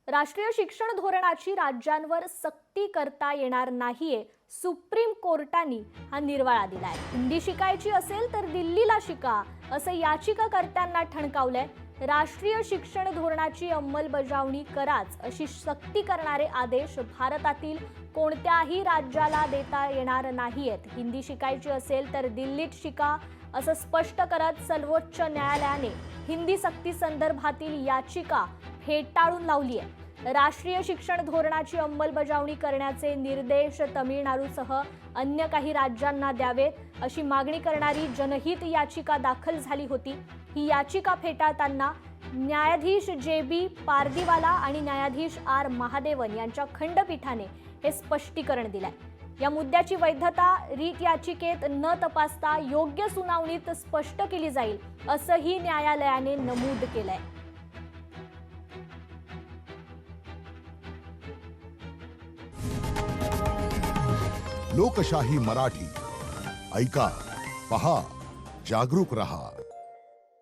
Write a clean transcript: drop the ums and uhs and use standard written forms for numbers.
राष्ट्रीय शिक्षण धोरणाची राज्यांवर सक्ती करता येणार नाहीये, सुप्रीम कोर्टाने हा निर्वाळा दिलाय। हिंदी शिकायची असेल तर दिल्लीला शिका, असं याचिकाकर्त्यांना ठणकावलंय। राष्ट्रीय शिक्षण धोरणाची अंमलबजावणी कराच अशी सक्ती करणारे आदेश भारतातील कोणत्याही राज्याला देता येणार नाहीयेत। हिंदी शिकायची असेल तर दिल्लीत शिका असं स्पष्ट करत सर्वोच्च न्यायालयाने हिंदी सक्ती संदर्भातील याचिका फेटाळून लावली आहे। राष्ट्रीय शिक्षण धोरणाची अंमलबजावणी करण्याचे निर्देश तामिळनाडूसह अन्य काही राज्यांना द्यावेत अशी मागणी करणारी जनहित याचिका दाखल झाली होती। ही याचिका फेटाळताना न्यायाधीश जे.बी. पारदीवाला आणि न्यायाधीश आर. महादेवन यांच्या खंडपीठाने हे स्पष्टीकरण दिलंय। या मुद्द्याची वैधता रीट याचिकेत न तपासता योग्य सुनावणीत स्पष्ट केली जाईल असंही न्यायालयाने नमूद केलंय। लोकशाही मराठी ऐका, पहा, जागरूक रहा।